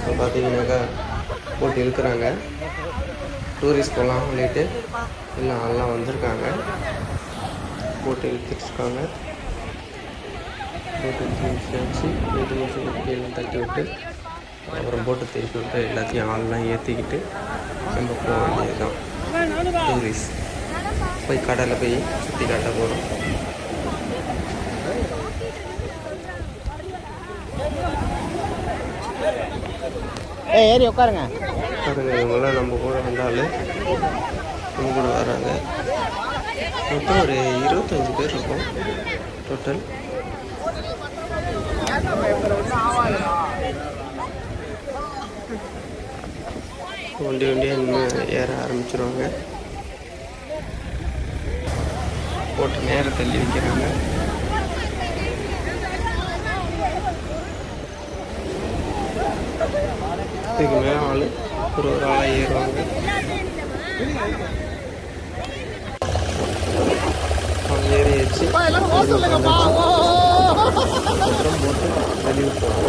இப்போ பார்த்தீங்கன்னாக்கா போட்டு இழுக்கிறாங்க. டூரிஸ்ட் போகலாம் சொல்லிட்டு எல்லாம் வந்திருக்காங்க. போட்டு இழுத்துருக்காங்க. போட்டு இழுத்து வச்சு கீழே தட்டி விட்டு அப்புறம் போட்டு திருப்பி விட்டு எல்லாத்தையும் ஆள்லாம் ஏற்றிக்கிட்டு நம்ம போக வேண்டியது தான். டூரிஸ்ட் போய் கடலில் போய் சுற்றி காட்ட போகிறோம். ஏறி உட்காருங்க. பாருங்க, இவங்கெல்லாம் நம்ம கூட வந்தாலும் நம்ம கூட வராங்க. மொத்தம் ஒரு 25 பேர் இருக்கும் டோட்டல். வண்டியாக இன்னும் ஏற ஆரம்பிச்சிருவாங்க. போட்டு நேரம் தள்ளி வைக்கிறாங்க. இதுக்கு மேலே ஆள் ஒரு ஆளாக ஏறுவாங்க. ஏறியாச்சு. அப்புறம் போட்டு தள்ளி விட்டுருவாங்க.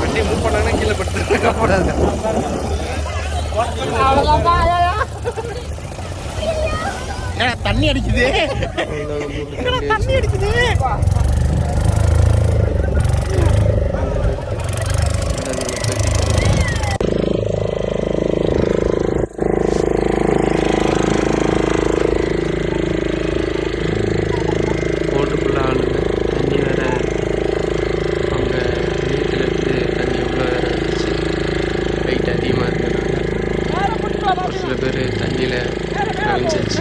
வண்டி மூவ் பண்ணாங்கன்னா கீழே படுத்துருக்க போடாது. தண்ணி அடிக்குது. தண்ணி அடிக்குது. போட்டுக்குள்ள ஆளுங்க. தண்ணி வேற அவங்க நீட்டிலேருந்து தண்ணி உள்ள வேற இருந்துச்சு. வெயிட் அதிகமாக இருந்ததுனால ஒரு சில பேர் தண்ணியில் நனைஞ்சிச்சு.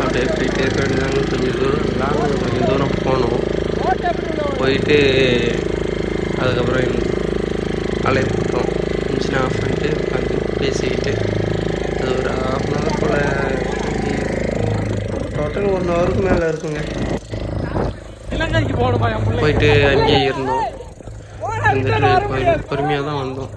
அப்படியே போயிட்டே இருக்க வேண்டியதாங்க. கொஞ்சம் தூரம் போனோம். போயிட்டு அதுக்கப்புறம் அலைய போட்டோம். இன்ஜின் ஆஃப் பண்ணிட்டு உட்காந்து பேசிக்கிட்டு அது ஒரு 1/2 போல் டோட்டல் 1 ஹவருக்கு மேலே இருக்குங்க. போயிட்டு அங்கேயே இருந்தோம். இருந்துட்டு கோயில் பொறுமையாக தான் வந்தோம்.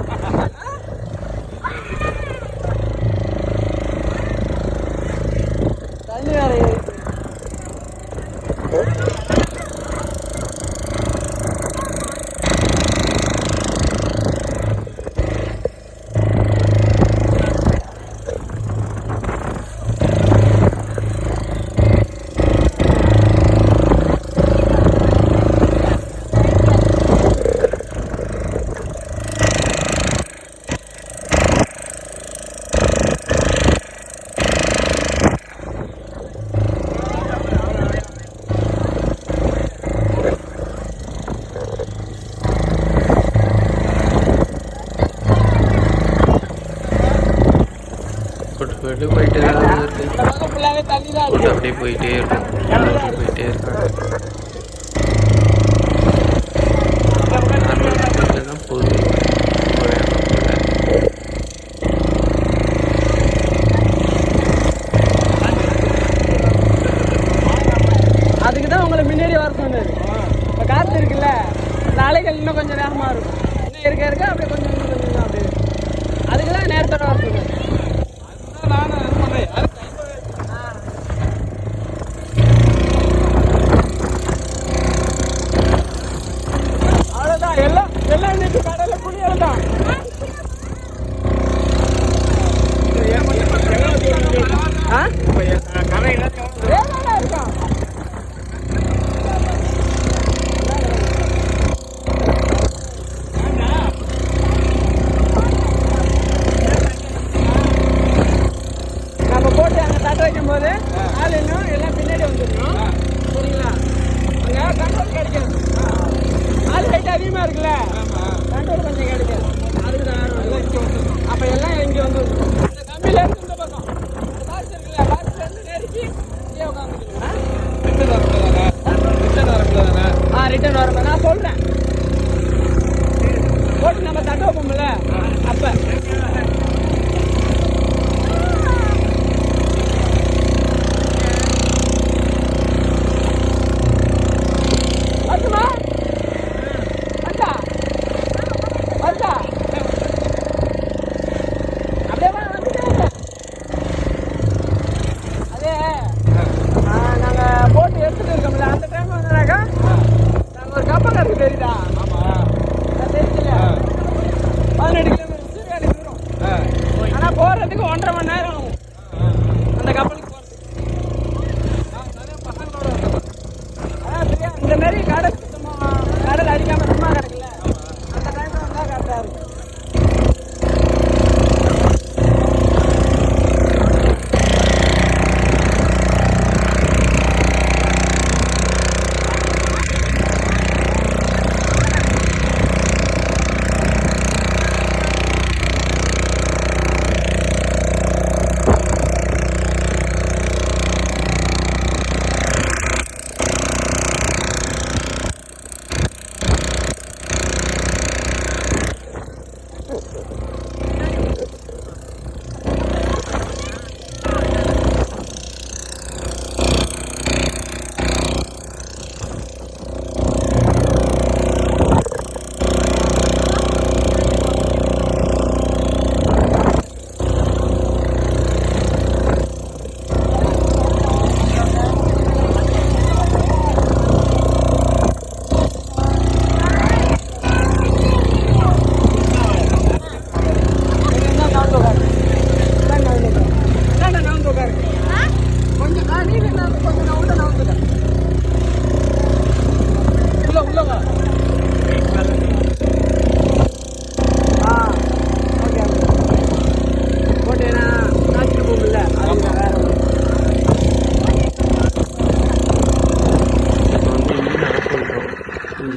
போயிட்டே தான் இருக்கு. அப்படியே போயிட்டே இருக்கும். போயிட்டே இருக்காங்க. தான் போகுது. அதுக்கு தான் உங்களை முன்னாடி வர சொன்னது. இப்போ காற்று இருக்குல்ல, இந்த அலைகள் இன்னும் கொஞ்சம் வேகமாக இருக்கும். இன்னும் இருக்க அப்படியே கொஞ்சம் அப்படியே அதுக்கு தான் நேரத்தோட வர சொன்னது. அவ்வளோதான். எல்லாம் இன்னைக்கு கடலில் குளியல் தான். இருக்கும். நம்ம ரிட்டர்ன் வரக்குள்ள தானே? ரிட்டர்ன் வரப்போ நான் சொல்கிறேன். போட்டு நம்ம தட்ட வைப்போம்ல அப்போ. தெரியுதா? தெரியுதுல்ல, 18 கிலோமீட்டர் சூர்யாடி தூரம். ஆனால் போகிறதுக்கு 1.5 மணி நேரம் ஆகும் அந்த கப்பலுக்கு போகிறதுக்கு. அதான் பிரியா, இந்த மாதிரி கடல் சுத்தமாக கடல் அடிக்காமல் சும்மா கிடக்குல்ல, அந்த டைமில் வந்தால் கரெக்டாக இருக்கும்.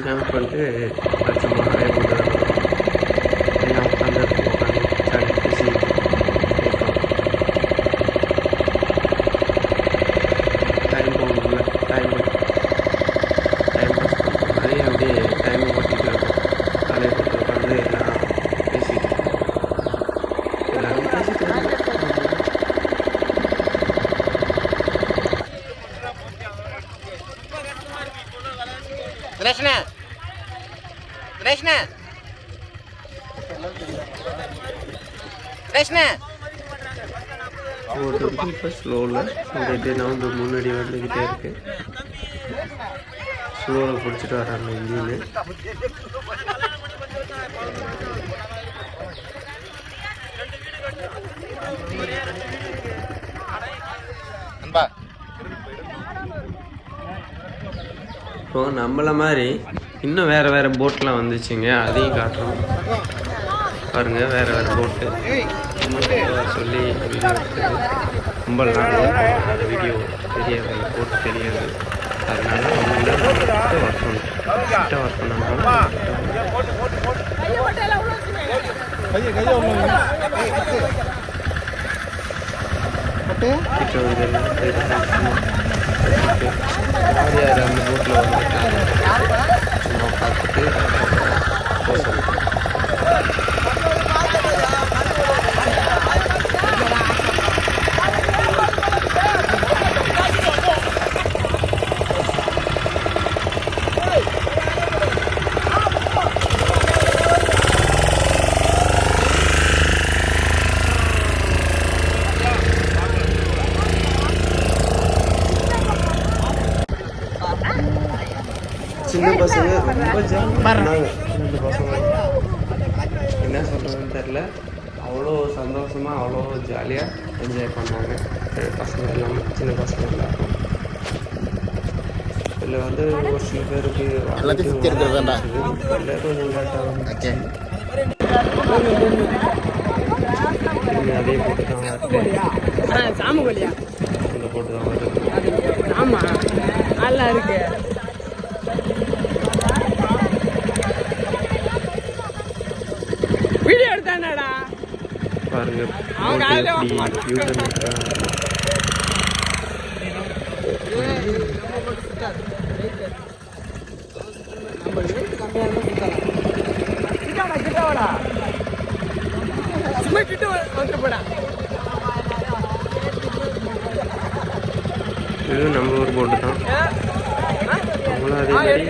கேம்ப் பண்ணிட்டு பச்சமாக நிறைய போட்டு எல்லாம் உட்காந்து பேசி டைம் போகணும்ல, டைம் பாஸ் பண்ணுறோம். அதே அப்படியே டைம் ஓட்டிகிட்டு இருக்கோம். தலையை போட்டு உட்காந்து எல்லாம் பேசிட்டு எல்லாரும் பேசிட்டு ஓட்டுறதுக்கு இப்போ ஸ்லோவில் அப்படியே நவுந்து முன்னாடி வந்துக்கிட்டே இருக்கு. ஸ்லோவில் பிடிச்சிட்டு வராங்க இன்ஜின்னு. இப்போ நம்மளை மாதிரி இன்னும் வேறு போட்லாம் வந்துச்சுங்க, அதையும் காட்டுறோம் பாருங்கள். வேறு போட்டு சொல்லி வீடியோ எடுத்தது ரொம்ப நாள் வீடியோ தெரியாது, போட்டு தெரியாது. அதனால கிட்ட ஒர்க் பண்ணோம்னா கிட்ட வந்து யார் அந்த போட்டில் வந்துட்டாங்க சும்மா பார்த்துட்டு சின்ன பசங்க ரொம்ப ஜாலியாக சின்ன பசங்க என்ன சொல்கிறதுன்னு தெரில, அவ்வளோ சந்தோஷமாக அவ்வளோ ஜாலியாக என்ஜாய் பண்ணுவாங்க பசங்க எல்லாமே, சின்ன பசங்க எல்லாரும். இதில் வந்து ஒரு சில பேருக்கு கொஞ்சம் லேட்டாக அதே போட்டு தான் வருது, அந்த போட்டு தான் வருது. ஆமாம் நல்லா இருக்கு. வீடியோ எடுத்தானடா பாருங்க யூடியூப் கிட்ட வந்து போடா. இது நம்ம ஊர் போட்டு தான். நம்மளும் அதே மாதிரி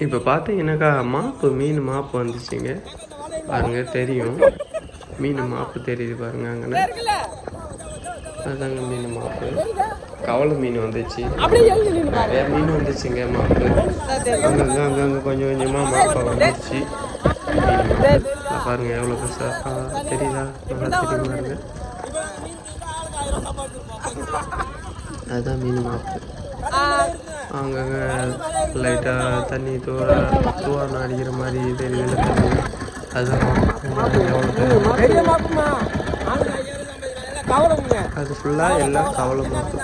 இப்போ பார்த்தீங்கன்னாக்கா மீன் மாப்பு வந்துச்சுங்க பாருங்க, தெரியும் மீன் மாப்பு தெரியுது பாருங்க. அங்கே அதுதாங்க மீன் மாப்பு. கவலை மீன் வந்துச்சு, நிறைய மீன் வந்துச்சுங்க. மாப்பு அங்கங்கே கொஞ்சம் கொஞ்சமாக மாப்பா வந்துச்சு. பாருங்க எவ்வளோ பெருசாக தெரியுதா? நல்லா தெரியும் பாருங்க. அதுதான் மீன் மாப்பு. அங்கங்கே லைட்டாக தண்ணி தூவாரம் அடிக்கிற மாதிரி தெரியுது தண்ணி. அதுதான் அது ஃபுல்லாக எல்லாம் கவலை மாப்பு.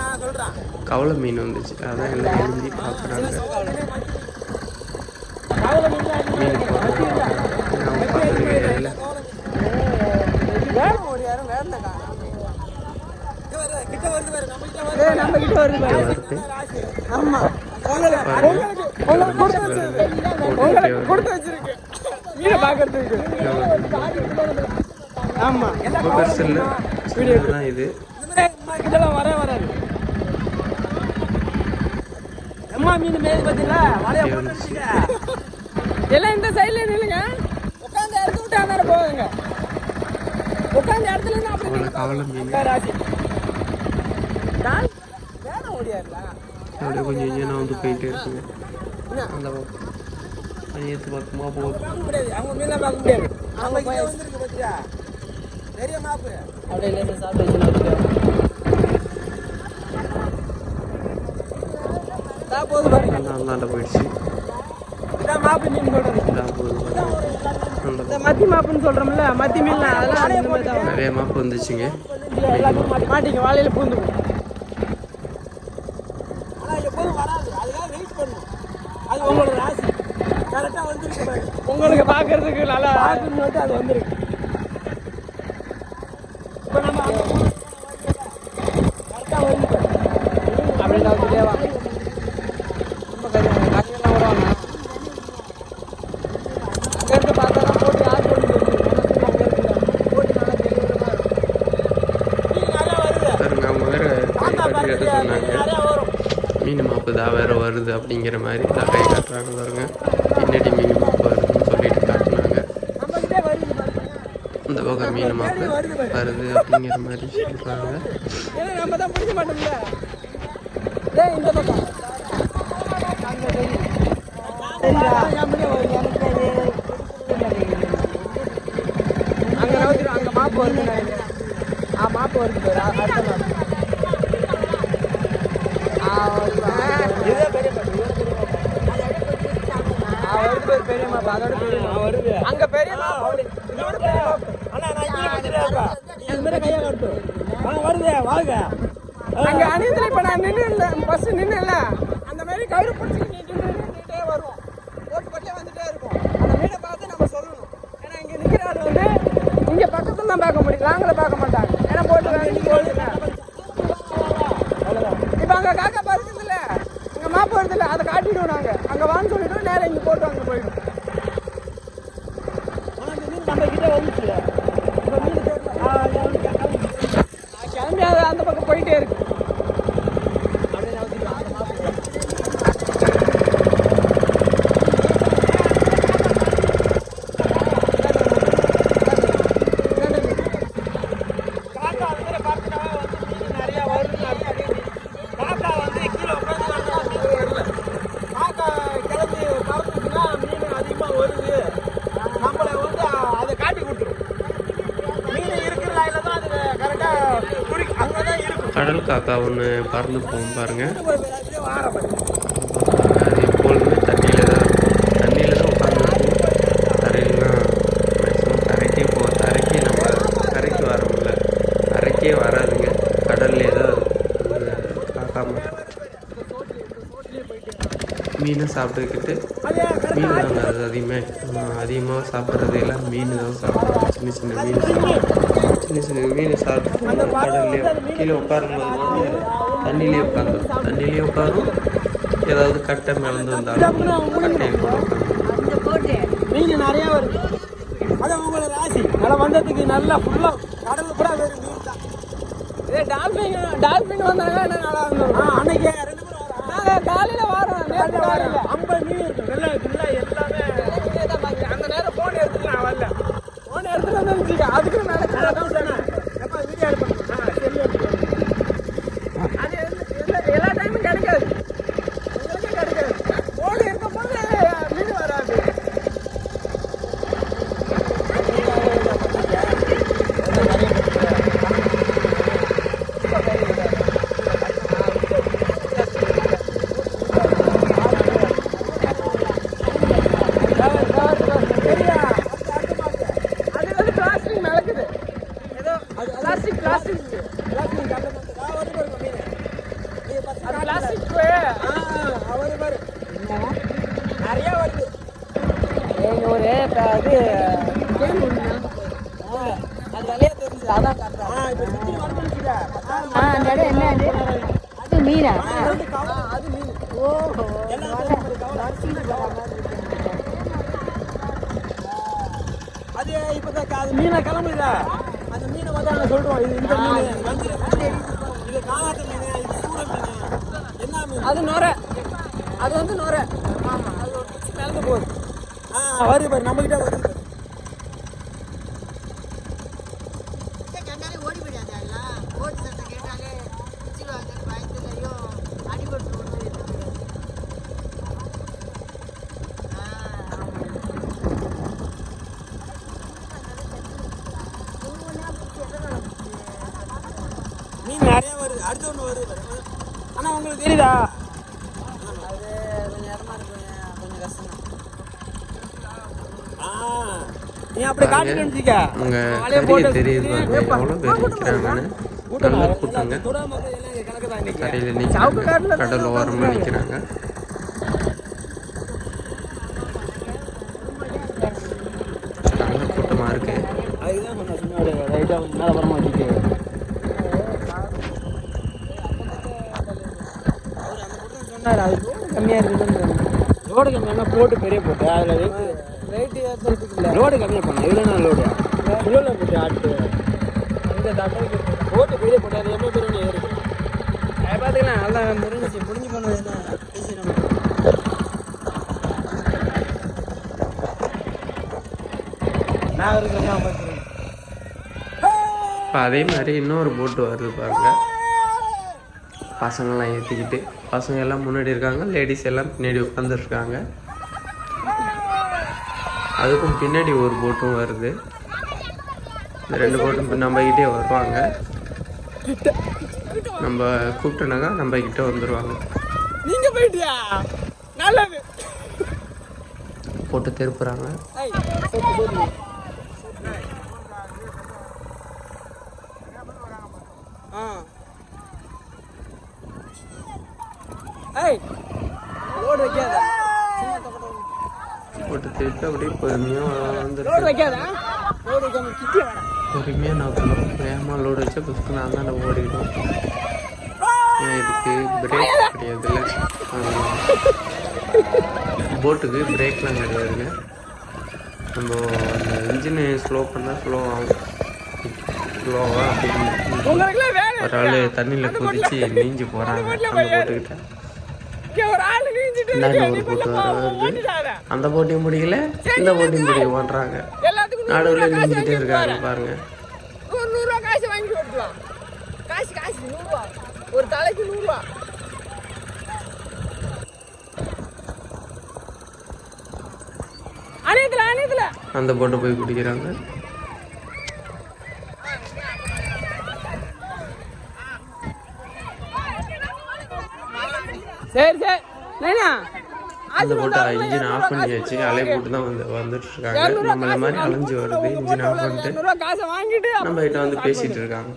கவலை மீன் வந்துச்சு, அதான் எல்லாம் எழுதி பார்க்குறாங்க. மீன் பார்த்தது இது வராது. அம்மா மீன் மேல பாத்தீங்களா? எல்லாம் இந்த சைடுல நில்லுங்க. உட்கார்ந்து இடத்து விட்டு அந்தார போகுங்க. உட்கார்ந்து இடத்துல இருந்து அப்படியே கவலை மீன் டால் வேற ஓடியாரல. அப்படியே கொஞ்சம் கொஞ்சம் வந்து போயிட்டே இருக்குங்க. அந்த ஏத்து பக்கமா போகுது. அவங்க மீன பார்க்க முடியாது. அவங்க போய் வந்திருக்கு பாத்தியா? பெரிய மாப்பு. அப்படியே லேசா சாப்பிட்டு வச்சுனா போது பாருங்க. நல்லா போயிடுச்சு. இதான் மாப்பு மீன் போடுறது. இந்த மத்தி மாப்புன்னு சொல்றோம்ல, மத்தி மீன் அதெல்லாம் நிறைய மாப்பு வந்துச்சுங்க. எல்லாத்தையும் மாட்டிங்க வாழையில பூந்து. ஆனா எப்போதும் வராது, அதுக்காக வெயிட் பண்ணும். அது உங்களோட ராசி கரெக்டா வந்துருக்கு. உங்களுக்கு பார்க்கறதுக்கு நல்லா பார்க்கணும்னு அது வந்துருக்கு. இப்போ நம்ம கரெக்டா வந்து அப்படின்னு வந்து தேவா ரொம்ப கஷ்டம் வருவாங்க. அங்கேருந்து பார்த்தா போட்டு ஆள் போட்டு மீன் மாப்பு தான் வேறு வருது அப்படிங்கிற மாதிரி தான் கை காட்டுறாங்க பாருங்க. பின்னாடி மீன் மாப்பு வருதுன்னு சொல்லிட்டு காட்டினாங்க. இந்த பக்கம் மீன் மாப்பு வருது அப்படிங்கிற மாதிரி சொல்கிறாங்க. நம்ம தான் பிடிக்க மாட்டோம்ல. இந்த பக்கம் அங்கே நவுத்திடும். அங்கே மாப்பு வருது. மாப்பு வருது பேர் அடுத்த மாப்பு. பெரிய மாப்பு அதோட வருது. அங்க பெரிய மாப்பு வருது. வாங்க அங்க அணியத்துல இப்ப நான் நின்று பஸ் நின்று இல்ல அந்த மாதிரி கயிறு பிடிச்சி நீட்டே வருவோம். போட்டு போட்டே வந்துட்டே இருக்கும். அந்த மீனை பார்த்து நம்ம சொல்லணும். ஏன்னா இங்க நிக்கிற ஆள் வந்து இங்க பக்கத்துல தான் பார்க்க முடியும், லாங்கில் பார்க்க மாட்டாங்க. ஏன்னா போட்டு இப்ப அங்க காக்கா பறக்குது இல்ல, இங்க மாப்பு வருது இல்ல, அதை காட்டிடுவோம். நாங்க அங்க வான்னு சொல்லிட்டு நேரம் இங்க போட்டு அங்க போயிடும். நம்ம கிட்ட வந்துச்சு காக்கா ஒன்று பறந்து போகும் பாருங்கள். வார அது எப்பொழுதுமே தண்ணியில் தான் உட்காந்துருக்கும். தரையிலாம் மேக்ஸிமம் தரைக்கு நம்ம கரைக்கு வரோம்ல, கரைக்கே வராதுங்க, கடல்லே தான் இருக்கும் காக்கா மட்டும். மீனை சாப்பிட்டுக்கிட்டு மீன் தாங்க அது அதிகமாக சாப்பிட்றது எல்லாம் மீன் தான் சாப்பிட்றோம். சின்ன மீன் சாப்பிட்டு கடல்லே கீழே உட்காரும்போது கூட தண்ணியிலே உட்காரும். ஏதாவது கட்டை மிளந்து வந்தாலும் கட்டையில் கூட உட்காந்து மீன் நிறையா வருது. அதான் உங்களோட ராசி நல்லா வந்ததுக்கு நல்லா ஃபுல்லாக கடலில் கூட வேறு மீன் தான். இதே டால்ஃபின் வந்தாங்க நல்லா இருந்தோம். அன்னைக்கு 2 பேரும் நாங்கள் காலையில் வரோம். நேற்று காலையில் 50 மீன் இருக்கும். வெள்ளை எல்லாமே தான் பார்க்குறேன். அந்த நேரம் ஃபோன் எடுத்துட்டு நான் வரல. ஃபோன் எடுத்துட்டு வந்துருச்சுக்க அதுக்கு நடக்கிறதா சொன்னேன். எப்போ வீடியோ எடுப்பேன். அது எல்லா டைமும் கிடைக்காது. உங்களுக்கே கிடைக்காது. ஃபோன் இருக்கும்போது மீன் வராது. மீனை கிளம்புதா அந்த மீனை வந்து அங்கே சொல்றோம். இது இந்த மீன் இது காலாத்த மீன், இது சூட மீன், என்ன மீன்? அது நொரை. அது வந்து நொரை. அது ஒரு மிளந்து போகுது. வருது பாரு, நம்ம கிட்ட வருது. மீன் நிறையா வருது. அடுத்த ஒன்று வருது. ஆனால் உங்களுக்கு தெரியுதா? அது கொஞ்சம் இடமா இருக்கு, கொஞ்சம் கஷ்டம். நீ அப்படி காட்டு நினைச்சிக்க. தெரியுது எவ்வளோ பேர் நிற்கிறாங்கன்னு. நல்ல கூட்டங்க. கரையில் நிற்கிறாங்க, கடல் ஓரமாக நிற்கிறாங்க. நல்ல கூட்டமாக இருக்கு. அதுதான் சொன்ன சும்மா ரைட்டாக மேலே வரமா வச்சுட்டு அது கம்மியாக இருக்குதுன்னு. லோடு கம்மியாக போட்டு பெரிய போட்டு அதில் வெயிட் ஏற்றுறதுக்கு இல்லை. லோடு கம்மியாக பண்ணேன். எவ்வளோ லோடு கிலோவில் போட்டு ஆட்டு இந்த தட்டைக்கு போட்டு பெரிய போட்டு அது எவ்வளோ பேர் ஒன்று ஏறுது. அதை பார்த்துக்கலாம். நல்லா முடிஞ்சு பண்ணது என்ன பேசிடணும். நான் இருக்கிறேன். இப்போ அதே மாதிரி இன்னொரு போட்டு வருது பாருங்க. பசங்கள்லாம் ஏற்றிக்கிட்டு, பசங்க எல்லாம் முன்னாடி இருக்காங்க, லேடிஸ் எல்லாம் பின்னாடி உட்காந்துருக்காங்க. அதுக்கும் பின்னாடி ஒரு போட்டும் வருது. இந்த 2 போட்டும் நம்மக்கிட்டே வருவாங்க. நம்ம கூப்பிட்டோனாக்கா நம்மக்கிட்ட வந்துடுவாங்க. நீங்கள் போயிட்டியா? நல்லது. போட்டு திருப்புறாங்க. போட்டு திருட்டு அப்படியே பொறுமையாக வந்துட்டு பொறுமையாக நோக்கணும். வேகமாக லோடு வச்சா புதுக்கு நான் தான் ஓடிடும். இதுக்கு பிரேக் கிடையாதுல்ல, போட்டுக்கு பிரேக்லாம் கிடையாதுங்க. நம்ம அந்த இன்ஜினை ஸ்லோ பண்ணால் ஸ்லோ ஆகும். ஸ்லோவாக அப்படி ஒரு ஆள் தண்ணியில் குதித்து நீஞ்சி போகிறாங்க அந்த போட்டுக்கிட்ட. ஒரு போட்டு வருது. அந்த போட்டியும் முடியல, இந்த போட்டியும் முடிய பண்ணுறாங்க. நடுவில் நீஞ்சிட்டே இருக்காங்க பாருங்க. காசு வாங்கி கொடுக்கலாம். காசு 100 ரூபா, ஒரு தலைக்கு 100 ரூபா. அனைத்துல அந்த போட்டை போய் குடிக்கிறாங்க. சரி சரி நைனா அந்த போட்டு இன்ஜின் ஆஃப் பண்ணியாச்சு. அலை போட்டு தான் வந்துட்டு இருக்காங்க. நம்மள மாதிரி அலைஞ்சு வருது. இன்ஜின் ஆஃப் பண்ணிட்டு காசை வாங்கிட்டு நம்ம கிட்ட வந்து பேசிட்டு இருக்காங்க.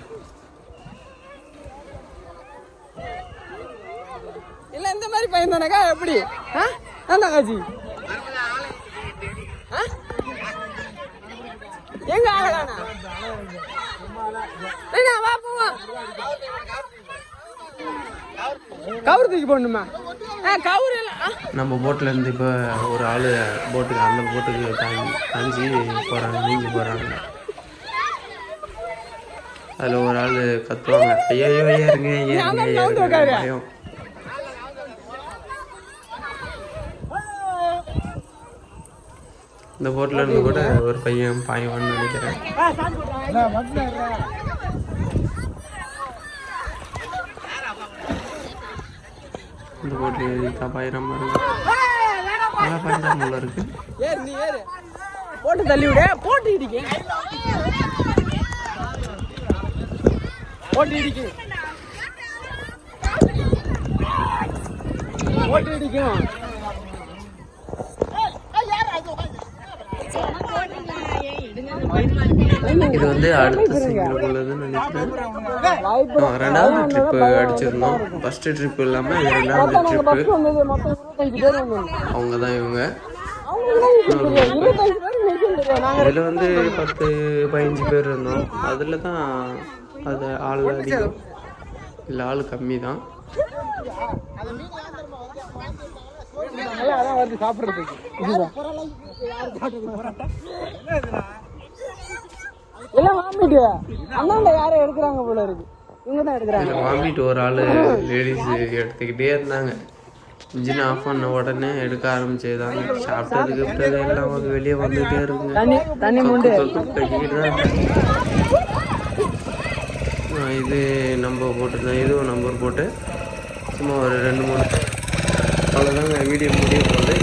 இல்லை இந்த மாதிரி பையன் தானக்கா எப்படி அந்த காட்சி எங்க ஆகலாண்ணா வா போவா கவுரு தூக்கி போடணுமா கவுரு நம்ம போட்டில் இருந்து இப்போ ஒரு ஆள் போட்டுக்கு அந்த போட்டுக்கு தாஞ்சி போகிறாங்க, நீஞ்சி போகிறாங்க. அதில் ஒரு ஆள் கத்துவாங்க, ஐயோ ஏறுங்க ஏறுங்க பயம். இந்த போட்டில் இருந்து கூட ஒரு பையன் பாய்வான்னு நினைக்கிறேன். இந்த போட்டில் ஏறி தான் பாயிரம் இருக்கு. நல்லா பாயிரம் உள்ள இருக்கு. போட்டு தள்ளி விட போட்டு இடிக்கு போட்டு இடிக்கும் போட்டு இடிக்கும். இது வந்து அடுத்த சிங்கிள் உள்ளதுன்னு நினைக்கிறேன். ரெண்டாவது ட்ரிப்பு அடிச்சிருந்தோம். ஃபர்ஸ்ட் ட்ரிப் இல்லாமல் இது ரெண்டாவது ட்ரிப்பு. அவங்க தான் இவங்க. இதில் வந்து 10-15 பேர் இருந்தோம். அதில் தான் அது ஆள் அதிகம், இல்லை ஆள் கம்மி தான். வாமிட்டு ஒரு ஆள் லேடிஸ் எடுத்துக்கிட்டே இருந்தாங்க. இன்ஜின் ஆஃப் பண்ண உடனே எடுக்க ஆரம்பிச்சதுதாங்க. சாப்பிட்டதுக்கு எல்லாம் வந்து வெளியே வந்துகிட்டே இருக்குங்க. இது நம்ம போட்டுருந்தோம். இதுவும் நம்பர் போட்டு சும்மா ஒரு 2-3 அவ்வளோதாங்க வீடியோ முடிய போகுது.